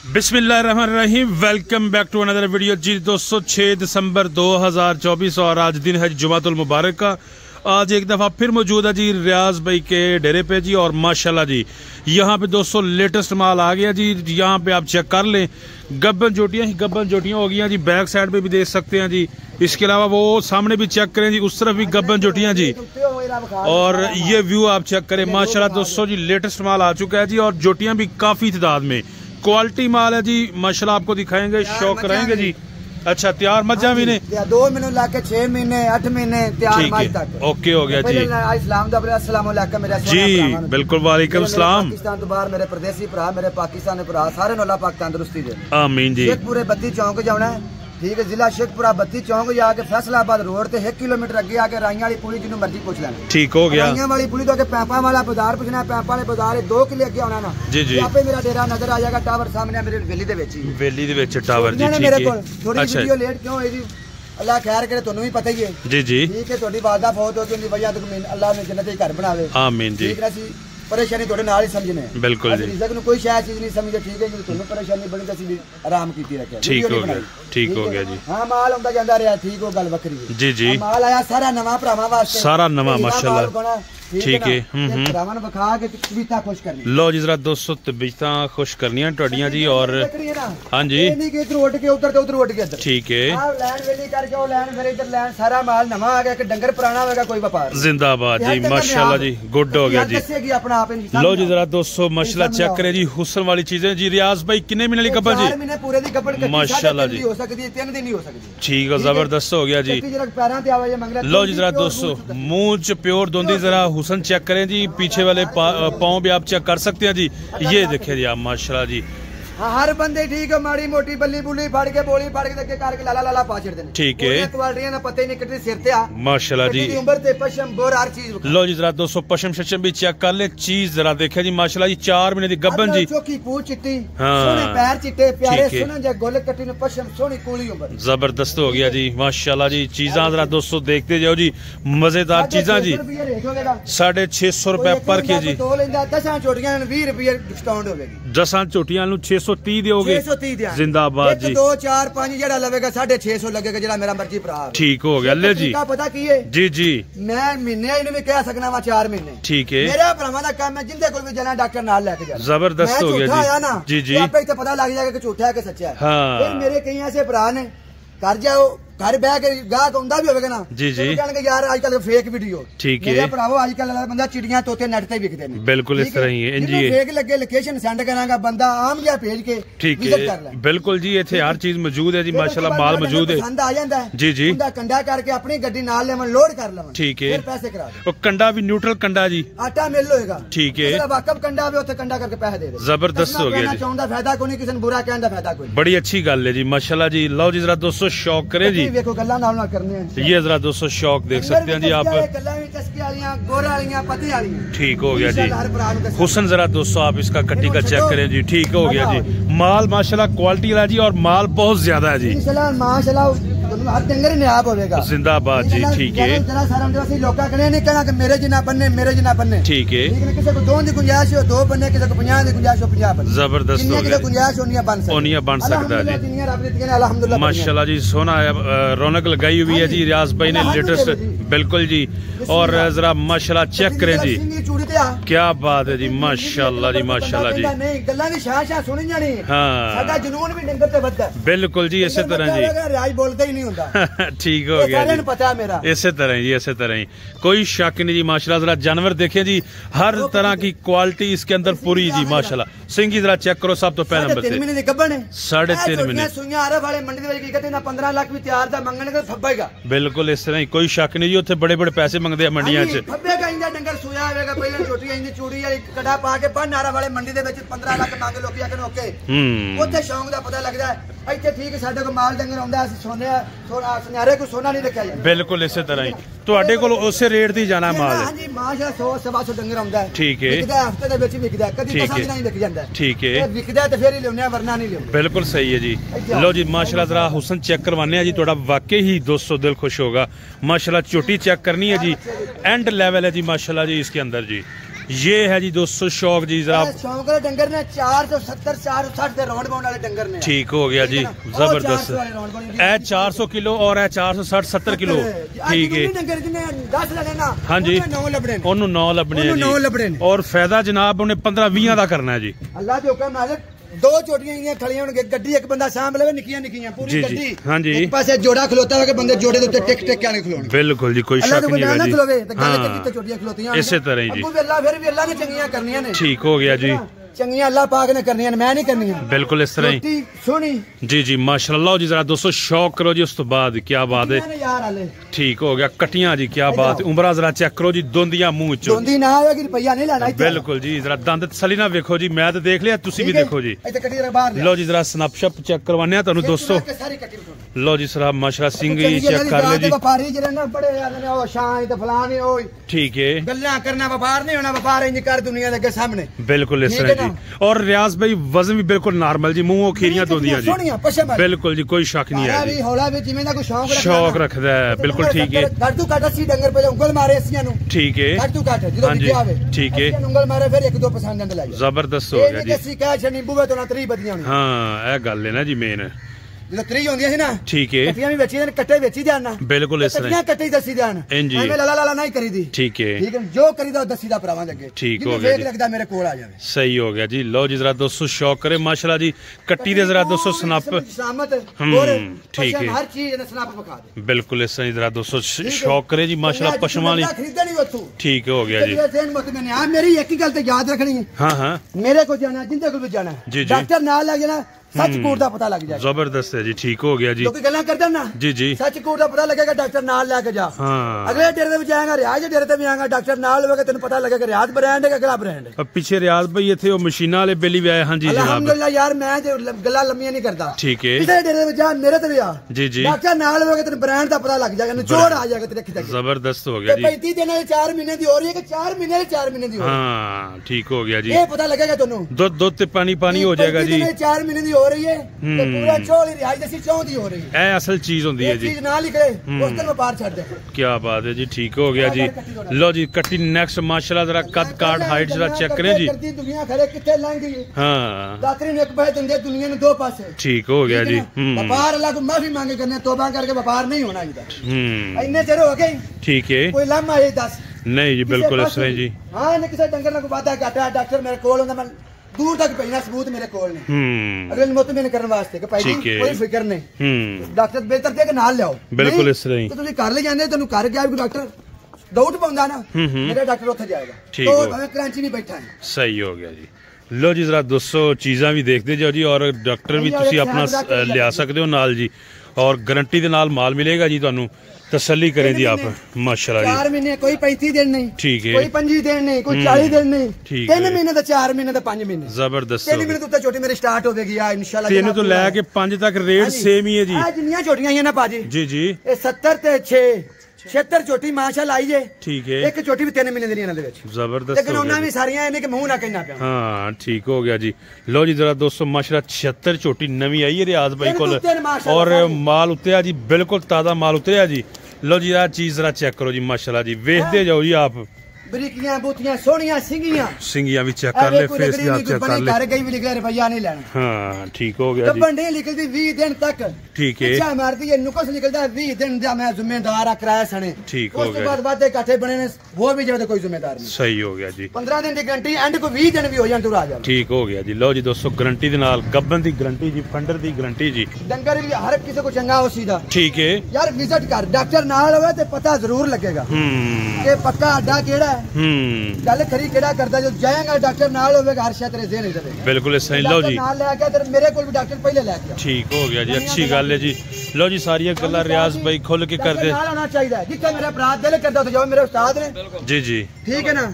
बिस्मिल्लाहिर्रहमानिर्रहीम। Welcome back to another video ji. दोस्तों 6 दिसंबर 2024 और आज दिन है जुमातुल मुबारक का। आज एक दफ़ा फिर मौजूद है जी रियाज भाई के डेरे पे जी। और माशाल्लाह जी यहाँ पे दोस्तों लेटेस्ट माल आ गया जी। यहाँ पे आप चेक कर लें, गब्बन जोटियाँ हो गई हैं जी। बैक साइड पे भी देख सकते हैं जी। इसके अलावा वो सामने भी चेक करें जी, उस तरफ भी गब्बन जोटियाँ जी। और ये व्यू आप चेक करें माशाल्लाह दोस्तों जी, लेटेस्ट माल आ चुका है जी। और जोटियाँ भी काफ़ी तादाद में, क्वालिटी माल है जी माशाल्लाह। आपको दिखाएंगे, शौक कराएंगे जी। अच्छा, तैयार मज्जा भी ने 2 महीने लाके 6 महीने 8 महीने तैयार मज तक ओके हो गया जी। इस्लाम दा अस्सलाम वालेकुम मेरे जी बिल्कुल, वालेकुम सलाम। पाकिस्तान तो बाहर मेरे परदेसी भरा, मेरे पाकिस्तानी भरा सारे नु अल्लाह पाक तंदुरुस्ती दे, आमीन जी। शेखपुरे 32 चौक जाना है, ठीक है। जिला शेखपुरा 32 चौक जाके फैसलाबाद रोड ते 1 किलोमीटर अगे आके राइयां वाली पुली जिन्हों मर्जी पूछ लेना, ठीक हो गया। राइयां वाली पुली तो आके पैंपा वाला बाजार पूछना, पैंपा वाले बाजार 2 किले अगे आना ना जी जी। आपे मेरा डेरा नजर आ जाएगा, टावर सामने मेरे वेली दे विच ही, वेली दे विच टावर जी। ठीक है, थोड़ी वीडियो लेट क्यों है जी, अल्लाह खैर करे, तुहानू भी पता ही है जी जी। ठीक है, थोड़ी वालदा फौत हो गई, उनकी वजह तो अल्लाह ने जन्नत दा घर बनावे, आमीन जी। ठीक है, परेशानी थोड़े नाल ही समझने, बिल्कुल जी। रिज़्क़ कोई शायद चीज नहीं समझे, ठीक है जी। तुहानू परेशानी बनी तो सी आराम कीती रखे, ठीक हो गया, ठीक हो गया जी। हां, माल आंदा जांदा रहा, ठीक हो, गल वखरी है जी जी। माल आया सारा नवा भरावां वास्ते, सारा नवा माशाल्लाह, ठीक है। भरावां विखा के तबीयतां खुश करनी। लो जी जरा दोस्तों तबीयतां खुश करनियां टोडियां जी। और हां जी, नहीं कि इधर उठ के उधर तो उधर उठ के इधर, ठीक है। हां, लाइन वेली करके वो लाइन फिर इधर लाइन, सारा माल नवा आ गया कि डंगर पुराना होगा कोई व्यापार। जिंदाबाद जी, माशाल्लाह जी, गुड हो गया जी। अपना आप लो जी जरा दोस्तों माशाल्लाह चेक करें जी, हुस्न वाली चीजें जी। रियाज भाई कितने महीने की गब्बन जी? 4 महीने पूरे दी गब्बन माशाल्लाह जी, हो सकती है 3 दिन नहीं हो सकती, ठीक है, जबरदस्त हो गया जी। लो जी जरा दोस्तों मुंह च प्योर दोंदी, जरा हुस्न चेक करें जी। पीछे वाले पाँव भी आप चेक कर सकते हैं जी। ये देखिए जी आप माशाल्लाह जी, हर बंदे ठीक है, माड़ी मोटी बल्ली बुली फाड़ के बोली फाड़ के धक्के करके लाला लाला पा छड़ देने, ठीक है। क्वालिटियां ना पता ही नहीं कितनी सिर ते आ माशाल्लाह जी। उम्र ते पशम बोर हर चीज। लो जी जरा दोस्तों पशम शशम भी चेक कर ले, चीज जरा देखिए जी माशाल्लाह जी। 4 महीने दी गब्बन जी, चोकी पूंछ चिट्टी, सोने पैर चिट्टे प्यारे, सोना जे गोले कट्टी ने पशम सोनी कूली उम्र, जबरदस्त हो गया जी माशाल्लाह जी। चीज़ां जरा दोस्तों देखते जाओ जी, मजेदार चीज़ां जी। 650 रुपए पर केजी। 10 चोटियां 20 रुपए डिस्काउंट होगी, 10 चोटियां 630 दोगे, 630 जिंदाबाद जी। 2 4 5 जेड़ा लगेगा 650 लगेगा, जेड़ा मेरा मर्जी भरा, ठीक हो गया। ले जी पता की है जी जी, मैं महीने ही नहीं कह सकना वा 4 महीने, ठीक है। मेरा भरावां दा काम है, जिंदे कोल भी जाना डॉक्टर नाल लेके जाना, जबरदस्त हो गया जी जी। आपे तो पता लग जाएगा कि झूठा है कि सच्चा है। हां, मेरे कई ऐसे भरा ने कर जाओ घर बह के गाहक आंदा भी होगा ना जी जी, कहणगे यार आजकल फेक वीडियो, ठीक है। भरावो आजकल बंदा चिड़ियां तोते नेट ते विकदे ने, बिल्कुल इस तरह ही है जी। फेक लगे लोकेशन सेंड करांगा बंदा आम जा भेज के, ठीक है, बिल्कुल जी। इथे हर चीज मौजूद है जी माशाल्लाह, माल मौजूद है, पसंद आ जांदा है जी जी। उंदा कंडा करके अपनी गड्डी नाल लेवन, लोड कर लेवन, ठीक है, फिर पैसे करा दे। और कंडा भी न्यूट्रल कंडा जी, आटा मिल होएगा, ठीक है। जेड़ा वाकफ कंडा आवे उथे कंडा करके पैसे दे दे, जबरदस्त हो गया जी। चाहंदा फायदा कोई नहीं, किसी ने बुरा कहन दा फायदा कोई, बड़ी अच्छी गल है जी माशाल्लाह जी। लो जी जरा दोस्तों शौक करे जी, देखो गल्लां नाल करने हैं। ये जरा दोस्तों शौक देख सकते हैं जी आप, ठीक हो गया जी। हुस्न जरा दोस्तों आप इसका कट्टी का चेक करें जी, ठीक हो गया जी। माल माशाल्लाह क्वालिटी वाला जी, और माल बहुत ज्यादा है जी माशाल्लाह, हर डंगर नियाब होगा, जिंदाबाद जी, ठीक है। जरा सारा लोका कने नहीं कहना कि मेरे जिना बनने, मेरे जिना बनने, ठीक है। किसी को 2 दी गुंजाइश हो 2 बनने, किसी को 50 दी गुंजाइश हो 50 बनने, जबरदस्त हो गया। गुंजाइश होनिया बन सकता है जी, अल्हम्दुलिल्लाह माशाल्लाह जी। सोना रौनक लगाई हुई है जी रियाज भाई ने, लेटेस्ट, बिल्कुल जी। और जरा माशाल्लाह चेक करें जी, क्या बात है जी माशाल्लाह जी माशाल्लाह जी। हाँ, जुनून भी डंगर ते वधदा, बिल्कुल जी, इसी तरह जी, रियाज बोलते ही नहीं होता, ठीक हो गया जी, पता है मेरा, इसी तरह जी, इसी तरह ही, कोई शक नहीं जी माशाल्लाह। जरा जानवर देखें जी, हर तरह की क्वालिटी इसके अंदर पूरी जी माशाल्लाह। सिंगी जरा चेक करो, सब तो पहले नंबर से 3 महीने दी गब्बन है, 3.5 महीने सुइयां अरब वाले मंडी दे विच कहते ना 15 लाख भी तैयार दा मंगने ते फब्बेगा, बिल्कुल इस तरह ही, कोई शक नहीं जी। उत्थे बड़े बड़े पैसे मंगदे आ मंडियां च, फब्बेगा इंदा डंगर सोया होवेगा, पहले छोटी इंदी चूड़ी वाली कड़ा पा के बन नारा वाले मंडी दे विच 15 लाख मंग लोकी आखन ओके, उत्थे शौक दा पता लगदा है। ਇੱਥੇ ठीक ਸਾਡੇ ਕੋਲ ਮਾਲ ਡੰਗਰ ਆਉਂਦਾ, ਅਸੀਂ ਸੋਨੇ ਸੁਨਿਆਰੇ ਕੋ ਸੋਨਾ ਨਹੀਂ ਰੱਖਿਆ ਜਾਂਦਾ, ਬਿਲਕੁਲ ਇਸੇ ਤਰ੍ਹਾਂ ਹੀ ਤੁਹਾਡੇ ਕੋਲ ਉਸੇ ਰੇਟ ਦੀ ਜਾਣਾ ਮਾਲ, ਹਾਂਜੀ ਮਾਸ਼ਾ 100-125 ਡੰਗਰ ਆਉਂਦਾ, ਠੀਕ ਹੈ। ਵਿਕਦਾ ਹਫਤੇ ਦੇ ਵਿੱਚ ਵਿਕਦਾ, ਕਦੀ ਪਸੰਦ ਨਹੀਂ ਵਿਕ ਜਾਂਦਾ, ਠੀਕ ਹੈ। ਵਿਕਦਾ ਤੇ ਫੇਰ ਹੀ ਲਿਆਉਂਦੇ ਆ, ਵਰਨਾ ਨਹੀਂ ਲਿਆਉਂਦੇ, ਬਿਲकुल सही है जी। लो जी माशाल्लाह जरा हुस्न चेक करवाने हैं जी, थोड़ा वाकई ही दोस्तों दिल खुश होगा माशाल्लाह। चोटी चेक करनी है जी, एंड लेवल है जी माशाल्लाह जी इसके अंदर जी। ये है जी दोस्तों शौक जी जरा शौक वाले डंगर ने 470 460 ਦੇ ਰੌਂਡ ਬਾਉਂਡ ਵਾਲੇ ਡੰਗਰ ਨੇ। ठीक हो गया जी जबरदस्त। ए 400 किलो और ए 460 70 किलो ठीक है। ਡੰਗਰ ਜਿਹਨੇ 10 ਲੈਣੇ ਨਾ हाँ जी ਉਹਨੂੰ 9 ਲੱਭਣੇ जी और फायदा जनाब उन्हें 15-20 ਦਾ करना है जी। ਅੱਲਾਹ ਦੇ ਹੁਕਮ ਨਾਲ दो चोटियां इन्हें खड़ियां होंगे गड्डी एक बंदा सामभ लवे निक्कियां निक्कियां पूरी गड्डी। हां जी एक पासे जोड़ा खलोता है कि बंदे जोड़े दे ऊपर टिक टिक के आने खलोण। बिल्कुल जी कोई शक नहीं है जी। हां कितने चोटियां खलोतियां इसी तरह ही जी। अल्लाह फिर भी अल्लाह ने चंगियां करनियां ने। ठीक हो गया जी चंगियां अल्लाह पाक ने करनियां ने मैं नहीं करनियां। बिल्कुल इस तरह ही सोनी जी जी माशाल्लाह जी। जरा दोस्तों शौक करो जी उस तो बाद क्या बात है। ठीक हो गया कटियां जी क्या बात है। उमरा जरा चेक करो जी दोंदियां मुंह च दोंदी ना आवेगी रुपया नहीं लाना। बिल्कुल जी जरा दंद तसली ना देखो जी मैं तो देख लिया तुसी भी देखो जी। लो जी जरा स्नैपशॉट चेक करवाने हैं तुहानू दोस्तों। लो जी सरा माशाल्लाह सिंह ही चेक कर ले जी। व्यापारी जेरे ना बड़े आने ओ शान ते फलाने ओ ठीक है गल्ला करना व्यापार नहीं होना व्यापार इंज कर दुनिया दे सामने। बिल्कुल इस तरह जी। और रियाज भाई वजन भी बिल्कुल नॉर्मल जी मुंह खीरियां दोंदियां जी। बिल्कुल जी कोई शक नहीं है जी। हौला भी जिवें दा कोई शौक रखदा है बिल्कुल ठीक है। गड्डू काटा सी डंगर पे उंगल मारे असियां नु ठीक है गड्डू काटा ਜਦੋਂ ਨਿੱਕੇ ਆਵੇ ठीक है उंगल मारे फिर एक दो पसंद अंदर लाई जबरदस्त हो गया जी। ਇਹ ਅਸੀਂ ਕਹਿ ਛਣੀ ਬੂਵੇ ਤੋਂ ਨਾ ਤਰੀ ਬਦੀਆਂ ਨੇ। हां ਇਹ ਗੱਲ ਹੈ ਨਾ ਜੀ ਮੇਨ ਜਦੋਂ ਤਰੀ ਹੁੰਦੀਆਂ ਸੀ ਨਾ ਠੀਕ ਹੈ ਕੱਟੀਆਂ ਵੀ ਵੇਚੀ ਜਾਣ ਕੱਟੇ ਵੇਚੀ ਜਾਣ ਨਾ। ਬਿਲਕੁਲ ਇਸ ਤਰ੍ਹਾਂ ਕੱਟੇ ਦੱਸੀ ਜਾਣ ਐਵੇਂ ਲਾਲਾ ਲਾਲਾ ਨਹੀਂ ਕਰੀਦੀ। ਠੀਕ ਹੈ ਠੀਕ ਹੈ ਜੋ ਕਰੀਦਾ ਦੱਸੀ ਦਾ ਭਰਾਵਾਂ ਦੇ ਅੱਗੇ ਠੀਕ ਹੋ ਗਿਆ ਜੀ। ਲੱਗਦਾ ਮੇਰੇ ਕੋਲ ਆ ਜਾਵੇ ਸਹੀ ਹੋ ਗਿਆ ਜੀ। ਲਓ ਜੀ ਜ਼ਰਾ ਦੋਸਤੋ ਸ਼ੌਕ ਕਰੇ ਮਾਸ਼ਾਅੱਲਾ ਜੀ ਕੱਟੀ ਦੇ ਜ਼ਰਾ ਦੋਸਤੋ ਸਨੱਪ ਠੀਕ ਹੈ ਹਰ ਚੀਜ਼ ਨੇ ਸਨੱਪ ਵਿਖਾ ਦੇ। ਬਿਲਕੁਲ ਇਸ ਤਰ੍ਹਾਂ ਜ਼ਰਾ ਦੋਸਤੋ ਸ਼ੌਕ ਕਰੇ ਜੀ ਮਾਸ਼ਾਅੱਲਾ ਪਸ਼ਮਾਂ ਵਾਲੀ ਖਰੀਦਣੀ ਉੱਥੋਂ ਠੀਕ ਹੋ ਗਿਆ ਜੀ। ਮੇਰੀ ਇੱਕ ਹੀ ਗੱਲ ਤੇ ਯਾਦ ਰੱਖਣੀ ਹੈ। ਹਾਂ ਹਾਂ ਮੇਰੇ ਕੋਲ ਜਾਣਾ ਜਿੰਦੇ ਕੋਲ ਵੀ ਜਾਣਾ ਡਾਕਟਰ ਨਾਲ ਲੱਗ ਜਾਣਾ सच कूट का पता लग जाए। जबरदस्त है जी ठीक हो गया जी। लोग गल्लां करदे ना जी जी सच कूट का पता लगेगा डॉक्टर नाल लेके जा। अगले डेरे पे जाएगा रियाज डेरे ते भी आएगा डॉक्टर नाल होगा तेन पता लगेगा रियाज ब्रांड है कि अगला ब्रांड है। अब पीछे रियाज भाई इथे वो मशीना वाले बेली भी आए। हां जी जनाब अल्हम्दुलिल्लाह यार मैं गल्लां लंबियां नहीं करदा ठीक है। किसी डेरे पे जा मेरे ते भी आ जी जी डॉक्टर नाल होगा तेन ब्रांड का पता लग जाएगा निचोड़ आ जाएगा तेरे अखी तक। जबरदस्त हो गया जी। 35 दिन 4 महीने दी हो रही है कि 4 महीने 4 महीने दी हो रही है। हां ठीक हो गया जी। ये पता लगेगा तन्नू दूध ते पानी पानी हो जाएगा जी। 4 महीने दी हो रही है पूरा चौली रिहाई जैसी चौंदी हो रही है। ए असल चीज होती है जी चीज ना लिखे उस दिन व्यापार छड़ दे। क्या बात है जी ठीक हो गया जी। लो जी कट्टी नेक्स्ट माशाल्लाह जरा कद काट हाइट जरा चेक करें जी। दुनिया खड़े किथे लाएंगे हां दातरी ने एक पासे दंदे दुनिया ने दो पासे ठीक हो गया जी। व्यापार अल्लाह को माफी मांगे करने तौबा करके व्यापार नहीं होना इधर इतने चेर हो गए ठीक है कोई लामा है 10 नहीं जी बिल्कुल इस तरह जी। हां ने किसी डंगर ना वादा काटा डॉक्टर मेरे कोल होंदा मैं दूर तक पहना सबूत मेरे कोल ने अगले मौत मैंने करने वास्ते कि भाई कोई फिक्र नहीं डॉक्टर बेहतर दे के नाल ले आओ बिल्कुल इस तरह ही तो तुसी कर ले जांदे तन्नू कर गया भी डॉक्टर डाउट पाਉਂਦਾ ना मेरा डॉक्टर ਉੱਥੇ ਜਾਏਗਾ तो मैं कराची में बैठा है। सही हो गया जी। लो जी जरा 200 चीज़ां भी देखते जाओ जी और डॉक्टर भी तुसी अपना लिया सकते हो नाल जी और गारंटी दे नाल माल मिलेगा जी ਤੁਹਾਨੂੰ तसल्ली करें जी आप माशाल्लाह जी। 4 महीने कोई 35 दिन नहीं ठीक है कोई 25 दिन नहीं कोई 40 दिन नहीं 3 महीने ਦਾ 4 महीने ਦਾ 5 महीने जबरदस्त 3 महीने ਤੋਂ ਛੋਟੀ ਮੇਰੀ ਸਟਾਰਟ ਹੋਵੇਗੀ ਆ इंशाल्लाह। 3 ਤੋਂ ਲੈ ਕੇ 5 ਤੱਕ ਰੇਟ ਸੇਮ ਹੀ ਹੈ ਜੀ। ਆ ਜਿੰਨੀਆਂ ਛੋਟੀਆਂ ਆਈਆਂ ਨਾ ਬਾਜੀ ਜੀ ਜੀ ਇਹ 70 ਤੇ 6 76 ਚੋਟੀ ਮਾਸ਼ਾਅੱਲਾ ਆਈ ਜੇ ਠੀਕ ਹੈ। ਇੱਕ ਚੋਟੀ ਵੀ 3 ਮਹੀਨੇ ਦੀ ਇਹਨਾਂ ਦੇ ਵਿੱਚ ਜ਼ਬਰਦस्त ਲੇਕਿਨ ਉਹਨਾਂ ਵੀ ਸਾਰੀਆਂ ਇਹਨੇ ਕਿ ਮੂੰਹ ਨਾ ਕਹਿਣਾ ਪਿਆ। ਹਾਂ ਠੀਕ ਹੋ ਗਿਆ ਜੀ। ਲਓ ਜੀ ਜ਼ਰਾ ਦੋਸਤੋ ਮਾਸ਼ਾਅੱਲਾ 76 ਚੋਟੀ ਨਵੀਂ ਆਈ ਹੈ ਰਿਆਜ਼ ਭਾਈ ਕੋਲ और माल उतरिया जी बिल्कुल ताज़ा माल उतरिया जी। लो जी यार चीज जरा चेक करो जी माशाल्लाह जी वेखते जाओ जी आप बरीकियां बूतियां सोनियां सिंगियां भी चेक कर ले फेस भी आप चेक कर ले घर गई भी लिखा रुपया नहीं लेना। हां ठीक हो गया जी। बंडे निकलती 20 दिन तक ठीक है अच्छा मारती है नुकस निकलता है 20 दिन दा मैं जिम्मेदार आ कराया सने ठीक हो गया। उसके बाद वादे काठे बने ने वो भी जब कोई जिम्मेदार नहीं। सही हो गया जी। 15 दिन की गारंटी एंड को 20 दिन भी हो जान तू आ जा ठीक हो गया जी। लो जी दोस्तों गारंटी दे नाल गब्बन दी गारंटी जी फंडर दी गारंटी जी डंगर भी हर किसी को चंगा हो सीधा ठीक है यार विजिट कर डॉक्टर नाल होवे ते पता जरूर लगेगा कि पक्का अड्डा केड़ा है गल खरी केड़ा करदा जो जाएगा डॉक्टर नाल होवेगा हर शय तेरे ज़हन विच रहेगा बिल्कुल सही। लो जी नाल लेके ते मेरे कोल भी डॉक्टर पहले लेके ठीक हो गया जी अच्छी गल है जी। लो जी सारी गल्लां रियाज भाई खुल के कर दे नाल होना चाहिए जिथे मेरा भरा दिल करदा तो जाओ मेरे उस्ताद ने जी जी ठीक है ना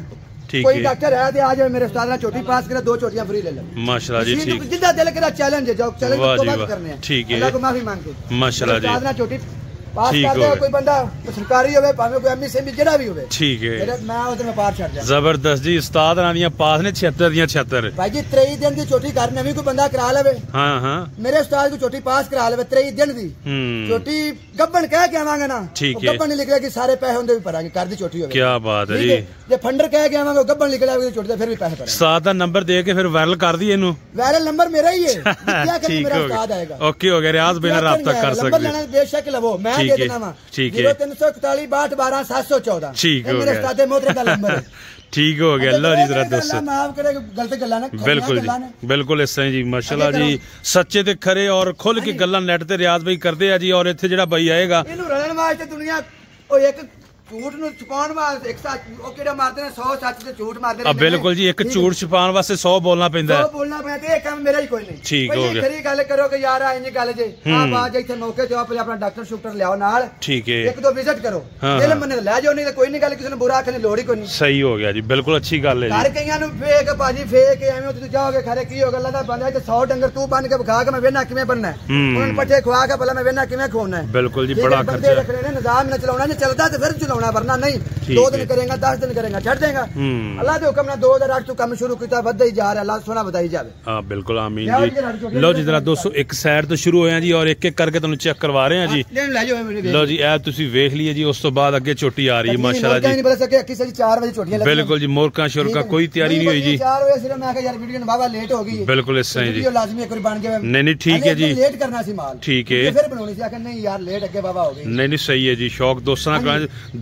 कोई डॉक्टर है तो आ जाए मेरे उस्ताद ने चोटी पास करे 2 चोटियां फ्री ले ले माशाल्लाह जी ठीक जिदा दिल करा चैलेंज है जाओ चैलेंज तो बात करने हैं ठीक है अल्लाह को माफी मांग के माशाल्लाह जी उस्ताद ने चोटी पास कर दे कोई बंदा सरकारी होवे भावे कोई एमई सेमी जेड़ा भी होवे ठीक है मैं उधर व्यापार छड़ जा जबरदस्त जी उस्ताद नाल दियां पास ने 76 दियां 76 भाई जी 23 दिन दी चोटी कर नवी कोई बंदा करा लेवे हां हां मेरे उस्ताद को चोटी पास करा लेवे 23 दिन दी चोटी गब्बन कह के आवांगे ना गब्बन नहीं निकलेगी सारे पैसे होंदे भी भरांगे कर दी चोटी होवे क्या बात है जी जे फंडर कह के आवांगे गब्बन निकलेगी चोटी फिर भी पैसे भरांगे उस्ताद दा नंबर दे के फिर वायरल कर दी इनु वायरल नंबर मेरा ही है क्या करें मेरा उस्ताद आएगा ओके हो गया रियाज भाई ने राब्ता कर सकते हैं बेशक लवो मैं दे देना वा ठीक है 0341 62 714 ठीक है मेरे उस्ताद मोहतरम का नंबर है ठीक हो गया अल्लाह जी जरा दोस्तों माफ करे गलत गल्ला ना बिल्कुल जी बिल्कुल इस तरह जी माशाल्लाह जी सच्चे ते खरे और खुल के गल्ला नेट ते रियाज भाई करते हैं जी और इत्थे जेड़ा भाई आएगा इनु रलण वास्ते दुनिया ओ एक झूठ नु छुपाउण वास्ते एक सच ओ केड़ा मारदे ने 100 सच ते झूठ मारदे ने बिल्कुल जी एक झूठ छुपाउण वास्ते 100 बोलना पैंदा है 100 बोलना पैंदा ए काम मेरा ही कोई नहीं ठीक हो गया खरी गल करो कि यार इंज गल जे हां बात इथे मौके ते आप अपना डॉक्टर शूटर ले आओ नाल ठीक है एक दो विजिट करो दिल मन ले जाओ नहीं तो कोई नहीं गल किसी ने बुरा आखने लोड़ ही कोई नहीं सही हो गया जी बिल्कुल अच्छी गल है जी हर कईयां नु फेक भाजी फेक एवें तू जाओगे खरे की हो गल्ला दा बंदा ते 100 डंगर तू बन के खा के मैं वेना किवें बनना है उन पट्ठे खवा के भला मैं वेना किवें खोना है बिल्कुल जी बड़ा खर्चा रखने ने निजाम न चलाउना नहीं चलदा ते फिर चलाउना वरना नहीं 2 दिन करेगा 10 दिन करेगा छड़ देगा अल्लाह दे हुक्म ने 2008 तो काम शुरू किया वधदा ही जा रहा अल्लाह सोना बताई जावे हां बिल्कुल आमीन जी लो जी जरा दोस्तों एक साइड तो शुरू होया जी और एक एक करके तुहानू चेक करवा रहे हैं जी लो जी ए तुसी देख लिए जी उस तो बाद अगे चोटी आ रही है माशाल्लाह जी नहीं पता सके 4 बजे चोटियां लगी बिल्कुल जी मोरका शुरका कोई तैयारी नहीं हुई जी 4 बजे सिर्फ मैं कहा यार वीडियो बाबा लेट हो गई बिल्कुल इस तरह जी वीडियो लाजमी एक बार बन गया नहीं ठीक है जी लेट करना सी माल ठीक है फिर बनानी सी आके नहीं यार लेट अगे बाबा हो गई नहीं सही है जी शौक दोस्तों का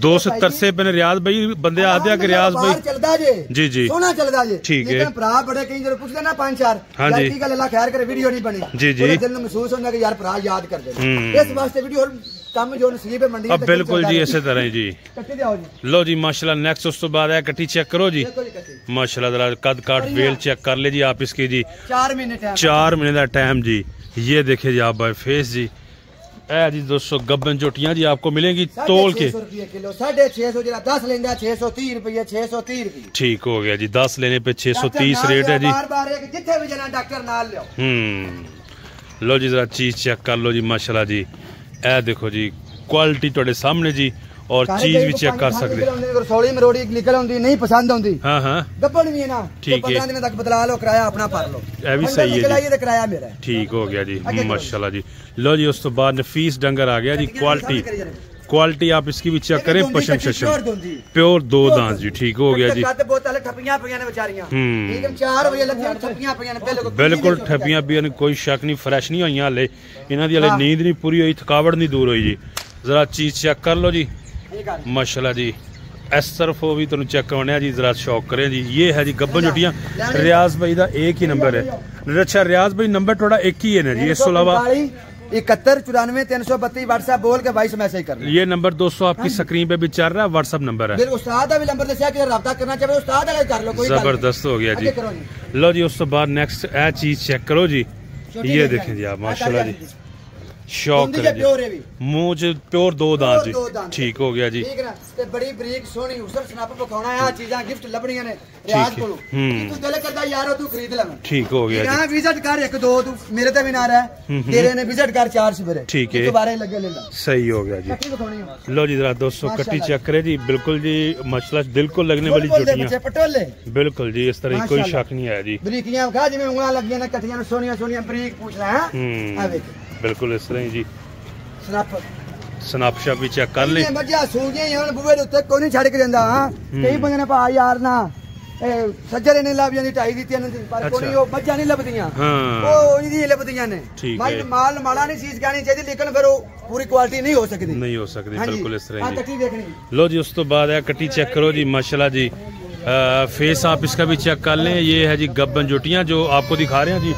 दोस्त तरसे पे रियाज भाई बंदे आदे कि रियाज भाई चलदा जे जी सोना चलदा जे ठीक है भरा बड़े कई जरे पूछदे ना 5-4 हां जी की गल अल्लाह खैर करे वीडियो नहीं बनी जी जी दिल में महसूस होंदा कि यार भरा याद कर दे इस वास्ते वीडियो काम जो नसीब है मंडी में बिल्कुल जी इसी तरह जी कट्टी दे आओ जी लो जी माशाल्लाह नेक्स्ट उस तो बाद है कट्टी चेक करो जी माशाल्लाह जरा कद काट वेल चेक कर ले जी आप इसकी जी 4 महीने का टाइम जी ये देखिए जी आप भाई फेस जी ए जी दोस्तों गब्बन चोटियां जी आपको मिलेंगी तोल के 650 जरा 10 लेंदा 630 रुपए 630 रुपए ठीक हो गया जी 10 लेने पे 630 रेट है जी बार-बार एक जिथे भी जाना डॉक्टर नाल लियो लो जी जरा चीज चेक कर लो जी माशाल्लाह जी ए देखो जी क्वालिटी तोड़े सामने जी और चीज भी चेक कर सकते रसोली मरोड़ी निकल आउंदी नहीं पसंद आउंदी हां हां गब्बन भी है ना ठीक है 15 दिन तक बदला लो किराया अपना भर लो ए भी सही है जी किराया मेरा ठीक हो गया जी माशाल्लाह जी लो जी उस तो बाद नफीस डंगर आ गया जी क्वालिटी आप इसकी भी चेक करें पशम शशम प्योर 2 दांत जी ठीक हो गया जी बिल्कुल ठपियां पियां कोई शक नहीं फ्रेश नहीं हुई हाले इन्हां दी हाले नींद नहीं पूरी हुई थकावट नहीं दूर हुई जी जरा चीज चेक कर लो जी माशाल्लाह जी इस तरफ वो भी तुम चेक करवाने जी जरा शौक करें जी ये है जी गब्बन चोटियां रियाज भाई का एक ही नंबर है अच्छा रियाज भाई नंबर थोड़ा एक ही है ना जी इस अलावा 71 94 332 व्हाट्सएप बोल के भाई से मैसेज कर ये नंबर दोस्तों आपकी स्क्रीन पे भी चल रहा है व्हाट्सएप नंबर है उस्ताद का भी नंबर दसिया कि राब्ता करना चाहिए उस्ताद का कर लो कोई जबरदस्त हो गया जी लो जी उस तो बाद नेक्स्ट ए चीज चेक करो जी ये देखें जी आप माशाल्लाह जी शौक मुंह च प्योर 2 दांत जी ठीक हो गया जी ते बड़ी बरीक सोहनी उसर स्नैप पकाउणा आ चीजां गिफ्ट लभणियां ने रियाज कोलो तू दिल करदा यारो तू खरीद ले ठीक हो गया यहां विजिट कर 1-2 तू मेरे ते भी ना रह तेरे ने विजिट कर 4 सवेरे ठीक है दोबारा लगे ले सही हो गया जी लो जी जरा दोस्तों कट्टी चेक करे जी बिल्कुल जी माशाल्लाह दिल को लगने वाली जोटियां पटोले बिल्कुल जी इस तरह कोई शक नहीं है जी बरीकियां खा जिवें उंगलां लगियां ने कट्टियां सोहनियां सोहनियां बरीक पूछ ले आ देख बिल्कुल इस तरह जी स्नैप शॉट भी चेक कर ले मजा सूजियां हुन बुवे दे उत्ते कोई नहीं छड़ के देंदा हां कई बंदे ने भा यार ना सज्जरे ने लाभ जानी ढाई दी 3 दिन पर कोई ओ मजा नहीं लबदियां हां ओ इदी लबदियां ने भाई माल माड़ा नहीं चीज कहनी चाहिए लेकिन फिर वो पूरी क्वालिटी नहीं हो सकती बिल्कुल इस तरह जी कट्टी देखनी लो जी उस तो बाद है कट्टी चेक करो जी माशाल्लाह जी फेस आप इसका भी चेक कर लें ये है जी गब्बन जोटियां जो आपको दिखा रहे हैं जी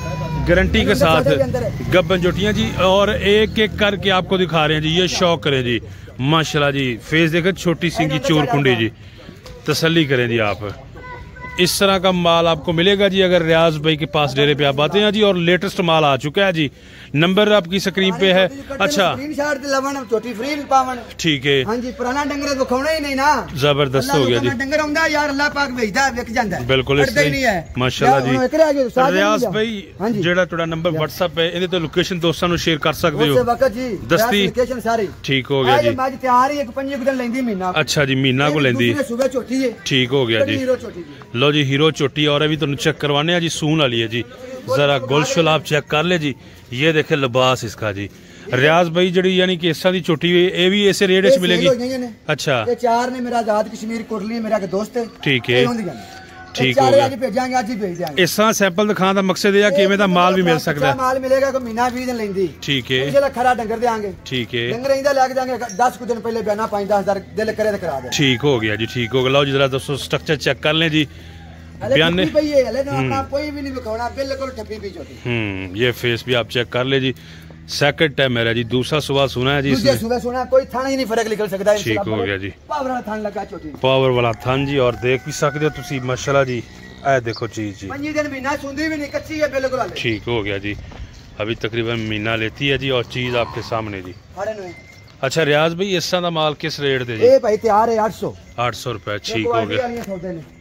गारंटी के साथ गब्बन जोटियां जी और एक एक करके आपको दिखा रहे हैं जी ये शौक करें जी माशाल्लाह जी फेस देखें छोटी सिंगी चोर कुंडी जी तसल्ली करें जी आप इस तरह का माल आपको मिलेगा जी अगर रियाज भाई के पास डेरे पे आप आते हैं जी। और लेटेस्ट माल आ चुका है जी, नंबर आपकी स्क्रीन पे है। अच्छा ठीक है, पुराना डंगर दिखाना ही नहीं ना, जबरदस्त हो गया जी। डंगर आंदा यार अल्लाह पाक भेजदा विक जांदा है, बिल्कुल माशाल्लाह जी। रियाज भाई जेड़ा तुहाडा नंबर WhatsApp है इहदे ते लोकेशन दोस्तां नूं शेयर कर सकदे हो दस्ती। ठीक हो गया जी। अच्छा जी, महीना को लेंदी, ठीक हो गया जी। लो जी हीरो चोटी और अभी तुहानूं चेक करवाने जी, सून वाली है जी। जरा गुलशुल आप चेक कर ले जी, ये देखे लिबास इसका जी। रियाज भाई जड़ी यानी कि इसा दी चोटी ये भी ऐसे रेट में मिलेगी। अच्छा ये चार ने मेरा आजाद कश्मीर कोटली मेरा दोस्त है। ठीक है, ठीक हो गया। इस तरह सैंपल दिखाने का मकसद है कि इवें दा माल भी मिल सकता है। माल मिलेगा कोई महीना 20 दिन लेंदी। ठीक है, इंशाल्लाह खरा डंगर देंगे। ठीक है, डंगर इंदा लेके जाएंगे 10 कुछ दिन पहले बयाना 5-10 दिल करे तो करा दे। ठीक हो गया जी, ठीक हो गया। लो जी जरा दोस्तों स्ट्रक्चर चेक कर लें जी। बयाने कोई भी नहीं दिखाना, बिल्कुल ठप्पी पी चोटी। ये फेस भी आप चेक कर ले जी। सेकंड टाइम मेरा जी, दूसरा सुबह सुना है जी, सुबह सुना कोई थाना ही नहीं फर्क निकल सकता है। ठीक हो गया जी, पावर वाला थान लगा चोटी, पावर वाला थान जी। और देख भी सकते हो तुसी माशाल्लाह जी, ए देखो चीज जी 5 दिन महीना सुंदी भी नहीं, कच्ची है बिल्कुल। ठीक हो गया जी, अभी तकरीबन महीना लेती है जी। और चीज आपके सामने जी। अच्छा रियाज भाई इस तरह का माल किस रेट दे जी? ये भाई तैयार है 800 रुपए। ठीक हो गया,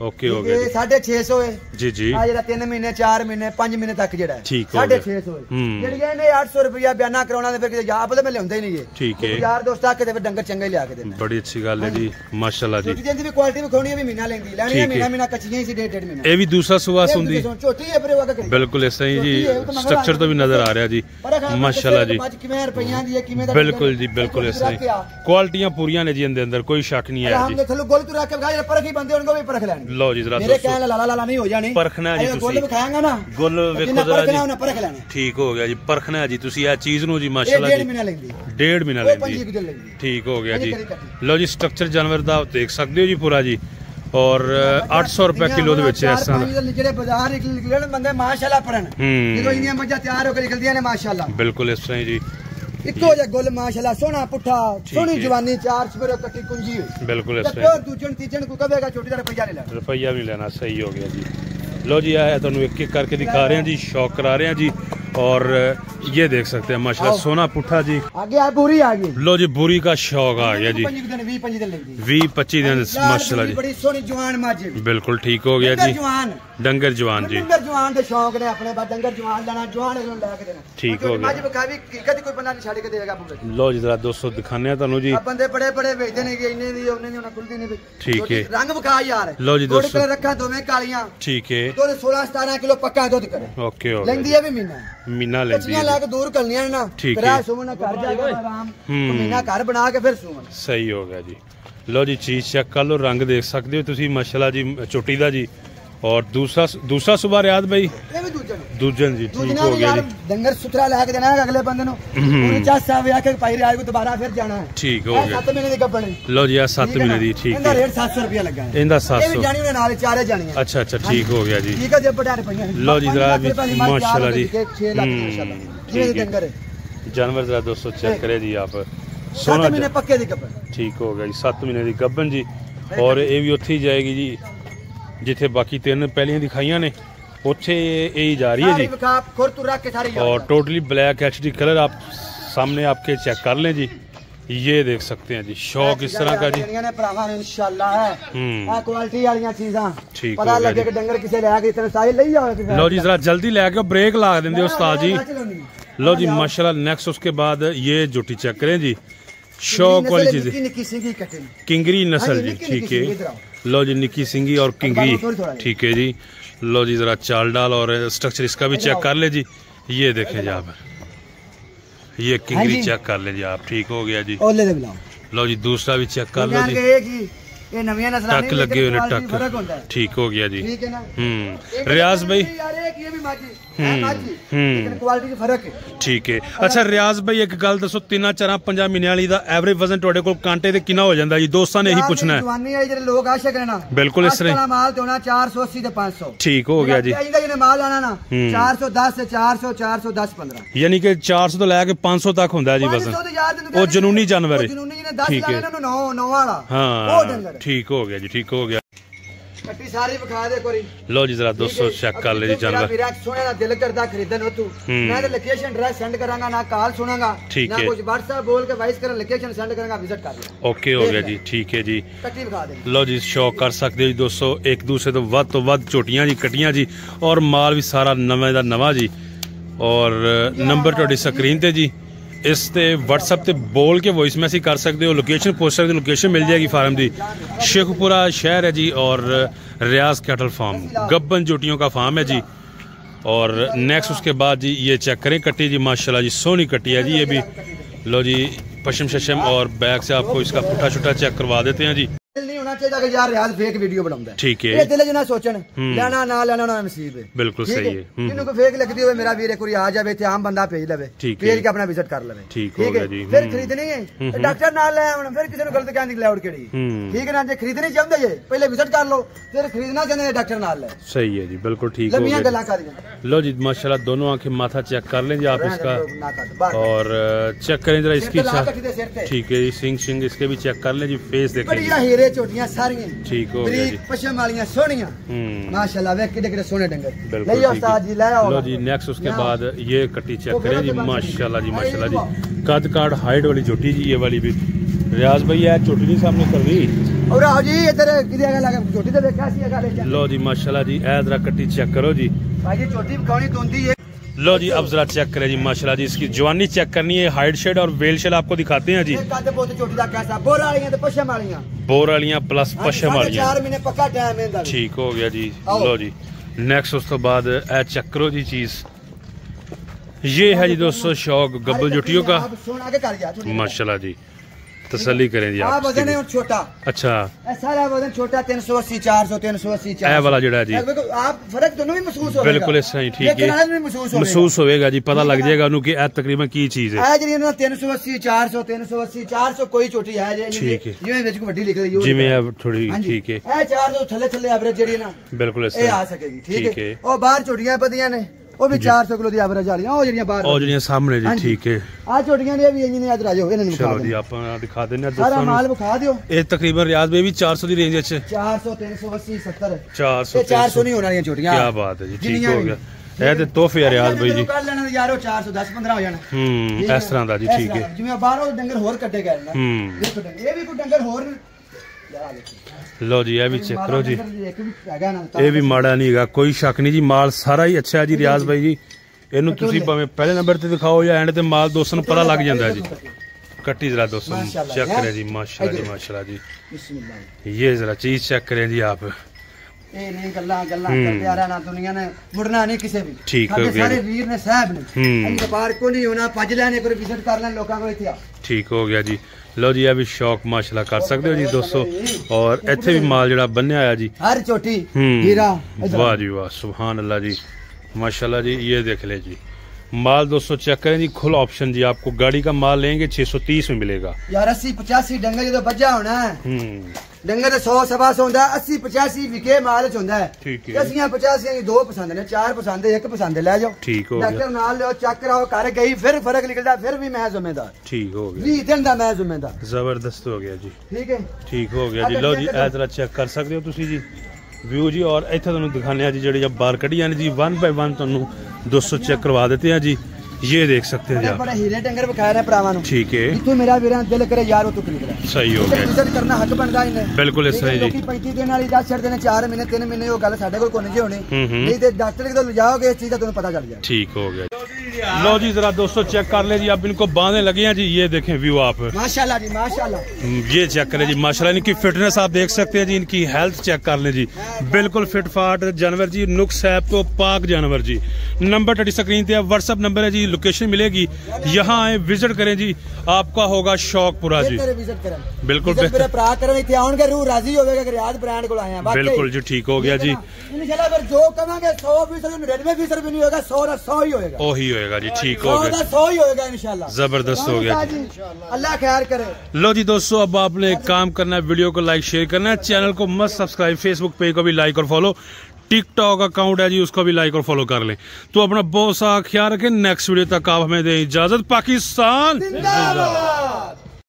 ओके हो गया। 650 है जी जी। आ जेड़ा 3 महीने 4 महीने 5 महीने तक जेड़ा है 650 है। जेड़ी ने 800 रुपया बयाना कराना ते फिर आप तो मैं लेंदा ही नहीं है। ठीक है, यार दोस्त आके ते डंगर चंगा ही लिया के देना। बड़ी अच्छी गल है जी, माशाल्लाह जी। जिंदी भी क्वालिटी भी खोनी है भी महीना लेंदी, लेनी है महीना कच्चियां ही सी 1.5 महीना। ये भी दूसरा सुबह सुंदी छोटी है पर वो बिल्कुल ऐसा ही जी, स्ट्रक्चर तो भी नजर आ रहा है जी माशाल्लाह जी। बिल्कुल जी, बिल्कुल ऐसा ही क्वालिटियां पूरियां ने जी अंदर, कोई शक नहीं है जी। लो जी जरा परखना है जी, गुल वेखो जरा जी। ठीक हो गया जी, परखना है जी तुसी ए चीज नु जी माशाल्लाह जी। 1.5 महीना लेंदी। ठीक हो गया जी। लो जी स्ट्रक्चर जानवर दा देख सकते हो जी पूरा जी। और 800 रुपए किलो दे विच इस तरह ਜਿਹੜੇ ਬਾਜ਼ਾਰ ਨਿਕਲਣ ਬੰਦੇ ਮਾਸ਼ਾਅੱਲਾ ਪੜਨ ਜਦੋਂ ਇੰਨੀਆਂ ਮੱਝਾਂ ਤਿਆਰ ਹੋ ਕੇ ਨਿਕਲਦੀਆਂ ਨੇ ਮਾਸ਼ਾਅੱਲਾ। ਬਿਲਕੁਲ ਇਸ ਤਰ੍ਹਾਂ ਜੀ, ਇੱਕੋ ਜਿਹਾ ਗੁੱਲ ਮਾਸ਼ਾਅੱਲਾ, ਸੋਹਣਾ ਪੁੱਠਾ, ਸੋਹਣੀ ਜਵਾਨੀ, 4 ਸਵੇਰੇ ਕੱਟੀ ਕੁੰਜੀ ਹੋਈ। ਬਿਲकुल ਇਸ ਤਰ੍ਹਾਂ ਦੂਜਣ ਤੀਜਣ ਕੋ ਕਹੇਗਾ ਛੋਟੀ ਦਾ ਰੁਪਈਆ ਨਹੀਂ ਲੈਣਾ, ਰੁਪਈਆ ਵੀ ਲੈਣਾ। ਸਹੀ ਹੋ ਗਿਆ ਜੀ। लो जी आया ਤੁਹਾਨੂੰ एक एक करके दिखा रहे हैं जी, शौक करा रहे हैं जी। और ये देख सकते हैं माशाल्लाह सोना पुट्ठा जी। आगे आ बुरी आ गई। लो जी बुरी का शौक आ गया जी। 20-25 दिन माशाल्लाह जी, बड़ी सोनी जवान माजी। बिल्कुल ठीक हो गया जी, डंगर जवान जी। डंगर जवान दे शौक ने अपने बाद डंगर जवान लेना, जवान लेके देना। ठीक हो गया। कभी कोई बंदा नहीं छाड़ के देगा। लो जी जरा दोस्तों दिखाने ਤੁਹਾਨੂੰ जी, बंदे बड़े बड़े भेजते ने कि इन्ने दी उन्ने दी उन्हें खुलदी नहीं। ठीक है, रंग विखा यार। लो जी दोस्तों रखा दोवें कालियां। ठीक है, 16-17 किलो पक्का दूध करे। ओके हो लेंदी है भी महीना लेंदी है, लाके दूर करनियां ना। ठीक है, सुमन घर जाएगा आराम, महीना घर बना के फिर सुमन। सही हो गया जी। लो जी चीज चेक कर लो, रंग देख सकते हो तुसी माशाल्लाह जी चोटी दा जी। और दूसरा सुबह रियाज भाई दूजन जी। ठीक हो गया जी, डंगर सुथरा लेके देना है अगले बंदे नु। पूरी 4 साल आके भाई रियाज को दोबारा फिर जाना है। ठीक हो गया। 7 महीने दी गब्बन। लो जी 7 महीने दी। ठीक है, इंदा रेट 700 रुपया लगा है। इंदा 700 ये भी जानी ने नाल चारे जानी है। अच्छा अच्छा ठीक हो गया जी। ठीक है जब बटारे पईयां। लो जी जरा माशाल्लाह जी 6 लाख माशाल्लाह ये डंगर है। जानवर जरा दोस्तों चेक करे जी आप, 7 महीने पक्के दी गब्बन। ठीक हो गया जी, 7 महीने दी गब्बन जी। और ये भी उत्थे ही जाएगी जी जिथे बाकी 3 पहलियां दिखाइयां ने, उत्थे यही जा रही है जी। और टोटली ब्लैक HD कलर आप सामने आपके चेक कर लें जी। ये देख सकते हैं जी, शौक इस तरह का जी इंशाल्लाह है। क्वालिटी वाली चीज़ां ठीक पता लगे कि डंगर किसे ले आके इतने सारे ले जाओ। लो जी जरा जल्दी लेके ब्रेक ला देंगे उस्ताद जी। लो जी माशाल्लाह नेक्स्ट उसके बाद ये जोटी चेक करें जी, शौक वाली चीज किंगरी नस्ल जी। ठीक है, लो जी निक्की सिंगी और किंगरी। ठीक है जी। लो जी जरा चाल डाल और स्ट्रक्चर इसका भी चेक कर ले जी। ये देखें जी आप, ये किंगरी चेक कर ले जी आप। ठीक हो गया जी। लो जी दूसरा भी चेक कर लो जी, टक लगे हुए टक। ठीक हो गया जी। रियाज भाई ठीक है। अच्छा रियाज भाई एक गल दसो, 3-4-5 महीने वाली दा एवरेज वजन ਤੁਹਾਡੇ ਕੋਲ ਕਾਂਟੇ ਤੇ ਕਿੰਨਾ ਹੋ ਜਾਂਦਾ ਜੀ? ਦੋਸਤਾਂ ਨੇ ਇਹੀ ਪੁੱਛਣਾ ਹੈ। ਜਵਾਨੀ ਵਾਲੇ ਜਿਹੜੇ ਲੋਕ ਆਸ਼ਕ ਨੇ ਨਾ, ਬਿਲकुल ਇਸ ਤਰ੍ਹਾਂ ਮਾਲ ਤੇ ਹੋਣਾ 480 ਤੇ 500। ਠੀਕ ਹੋ ਗਿਆ ਜੀ। ਇਹਦਾ ਜਿਹਨੇ ਮਾਲ ਆਣਾ ਨਾ 410 ਤੇ 400 410 15, ਯਾਨੀ ਕਿ 400 ਤੋਂ ਲੈ ਕੇ 500 ਤੱਕ ਹੁੰਦਾ ਜੀ ਵਜ਼ਨ। ਉਹ ਜਨੂਨੀ ਜਾਨਵਰ ਹੈ। ਜਨੂਨੀ ਜਿਹਨੇ 10 ਲਾਣੇ ਨੂੰ 9 ਵਾਲਾ ਹਾਂ। ਉਹ ਡੰਗਰ ठीक हो गया जी, ठीक हो गया। सारी विखा दे कोरी। लो जी जरा दोस्तों चेक कर ले जी जानवर। मेरा सोने दा दिल करदा खरीदन हो तू। मैं तो लोकेशन एड्रेस सेंड करांगा ना कॉल सुनांगा ना कुछ WhatsApp बोल के वॉइस कर लोकेशन सेंड करांगा विजिट कर ले। ओके हो गया जी ठीक है जी। कट्टी विखा दे। लो जी शौक कर सकते हो जी दोस्तों एक दूसरे तो वध झोटियां जी कट्टियां जी और माल भी सारा नवे दा नवा जी। और नंबर तुहाडी स्क्रीन ते जी इस ते WhatsApp ते बोल के वॉइस मैसेज कर सकते हो लोकेशन पूछ सकते हो लोकेशन मिल जाएगी फार्म दी शेखपुरा शहर है जी और रियाज कैटल फार्म गब्बन जोटियों का फार्म है जी। और नेक्स्ट उसके बाद जी ये चेक करें कट्टी जी माशाल्लाह जी सोनी कट्टी है जी ये भी। लो जी पश्चिम शशम और बैक से आपको इसका पुट्ठा छुट्टा चेक करवा देते हैं जी। नहीं होना चाहिए कि यार रियाज फेक वीडियो बनाता है ठीक है ये दिल च ना सोचन लेना ना लेना ना नसीब है बिल्कुल सही है किन्नू को फेक लगदी होवे मेरा वीर कोई आ जावे ते आम बंदा भेज लेवे भेज के अपना विजिट कर लेवे ठीक है जी। फिर खरीदनी है डॉक्टर नाल ले आवन फिर किसी गलत कहने की लाउड केड़ी ठीक है ना जे खरीदनी चाहंदे जे पहले विजिट कर लो फिर खरीदना चाहंदे डॉक्टर नाल ले सही है जी बिल्कुल ठीक हो गया गल्ला कर लो जी माशाल्लाह दोनों आंखें माथा चेक कर लें जी आप इसका और चेक करें जरा इसकी ठीक है जी सिंग इसके भी चेक कर लें जी फेस देखें चोटियां सारी ठीक हो गया जी पश्चिम वालियां सोनियां माशाल्लाह वे किडे सोने डंगर ले आओ उस्ताद जी ले आओ। लो जी नेक्स्ट उसके बाद ये कट्टी चेक करें जी माशाल्लाह जी कद काट हाइट वाली झोटी जी ये वाली भी रियाज भाई यार झोटी नहीं सामने कर रही और आओ जी इधर किदे लगा झोटी तो देखा सी अगा ले। लो जी माशाल्लाह जी ए जरा कट्टी चेक करो जी भाई जी झोटी कौनी तोंदी है। लो जी अब जरा चेक करें जी माशाल्लाह जी इसकी जवानी चेक करनी है हाइट शेड और वेल शेड आपको दिखाते हैं जी। बोर वालियां प्लस पश्चिम वालियां 4 महीने पक्का टाइम है ठीक हो गया जी। लो जी नेक्स्ट उस तो बाद ए चेक करो जी चीज ये है जी दोस्तों शौक गब्बल जुटियों का माशाल्लाह जी तसल्ली करें जी आप वजन है छोटा अच्छा सारा वजन छोटा 380 400 380 400 वाला जड़ा जी आप फर्क दोनों भी महसूस होगा बिल्कुल इस तरह ठीक है महसूस होएगा जी पता लग जाएगा उन्हें कि ए तकरीबन की चीज है ए जी ना 380 400 380 400 कोई छोटी है जी ठीक है जिवें विच को बड़ी लिख रही है जिवें अब थोड़ी ठीक है ए 400 थले थले एवरेज जेडी ना बिल्कुल इस तरह आ सकेगी ठीक है और बाहर छोटियां पदियां ने वो भी 400 किलो दी एवरेज वाली ओ जड़ियां बाहर ओ जड़ियां सामने जी ठीक है आ छोटियां ने भी इंज ने इधर आ जाओ इन्हें चलो जी आप दिखा देने दोस्तों सारा माल दिखा दियो ये तकरीबन रियाज में भी 400 दी रेंज है 400 380 70 400 400 नहीं होने वाली छोटियां क्या बात है जी ठीक हो गया ए ते तोहफे है रियाज भाई जी कर लेना यारो 410 15 हो जाना इस तरह दा जी ठीक है जिवें बाहरों डंगर होर कटे गए ना देखो ये भी कोई डंगर होर लो जी ये भी चेक करो जी ये भी माड़ा नहीं है कोई शक नहीं जी माल सारा ही अच्छा है जी रियाज भाई जी इनू तुसी भावें पहले नंबर ते दिखाओ या एंड ते माल दोस्तों नूं पता लग जांदा है जी कट्टी जरा दोस्तों चेक करें जी माशाल्लाह जी ये जरा चीज चेक करें जी आप ये नहीं गल्ला गल्ला करते आ रहा ना दुनिया ने मुड़ना नहीं किसी भी ठीक है सारे वीर ने साहब ने व्यापार को नहीं होना भज लेने को विजिट कर लेने लोगों को इत्थे ठीक हो गया जी। लो जी अभी शौक माशाल्लाह कर सकते हो जी दोस्तों और इत्थे भी माल जड़ा बन्या आया जी हर चोटी हीरा वाह जी वाह सुभान अल्लाह जी माशाल्लाह जी ये देख ले जी माल दोस्तों चेक करें जी खुला ऑप्शन जी आपको गाड़ी का माल लेंगे 630 में मिलेगा यार 80 85 डंगर जो बजा होना है डंगर 100 सवा 100 होता है 80 85 विके माल होता है ठीक है 80 85 दो पसंद ने चार पसंद है एक पसंद ले जाओ ठीक हो गया डॉक्टर नाल लो चेक कराओ कर गई फिर फर्क निकलता फिर भी मैं जिम्मेदार ठीक हो गया 20 दिन दा मैं जिम्मेदार जबरदस्त हो गया जी ठीक है ठीक हो गया जी। लो जी ए जरा चेक कर सकते हो तुसी जी व्यू जी और इत्थे तुहानू दिखाने जी जेडी बाहर कढ़ियां ने जी 1 बाय 1 तुहानू दोस्तों चेक करवा देते हैं जी ये देख सकते हैं आप बड़ा हीरे डंगर बखा रहे भरावां नूं ठीक है इत्थों मेरा वीरां दिल करे यार वो तू खरीद ले सही हो गया विजिट करना हक बनदा इने बिल्कुल इस तरह जी 35 दिन वाली 10 छड़ देने 4 महीने 3 महीने वो गल साडे कोल कोनी जी होनी नहीं ते डॉक्टर के तो जाओगे इस चीज का तुहानू पता चल जाए ठीक हो गया। लो जी जरा दोस्तों चेक कर ले जी आप इनको बांधे लगे हैं जी ये देखें व्यू आप माशाल्लाह जी माशाल्लाह ये चेक करें जी माशाल्लाह इनकी फिटनेस आप देख सकते हैं जी इनकी हेल्थ चेक कर लें जी बिल्कुल फिट फाट जानवर जी नुक्स है तो पाक जानवर जी। नंबर टटी स्क्रीन पे व्हाट्सएप नंबर है जी लोकेशन मिलेगी यहाँ आए विजिट करें जी आपका होगा शौक पूरा जी बिल्कुल बिल्कुल जी ठीक हो गया जी जो कमांगे 100% भी नहीं होगा 100 ही होगा वही होगा जी ठीक हो गया 100 ही होगा इंशाल्लाह जबरदस्त हो गया जी अल्लाह खैर करे। लो जी दोस्तों अब आपने एक काम करना है वीडियो को लाइक शेयर करना है चैनल को मस्त सब्सक्राइब फेसबुक पेज को भी लाइक और फॉलो टिकटॉक अकाउंट है जी उसको भी लाइक और फॉलो कर लें। तो अपना बहुत सा ख्याल रखें नेक्स्ट वीडियो तक आप हमें दें इजाजत पाकिस्तान।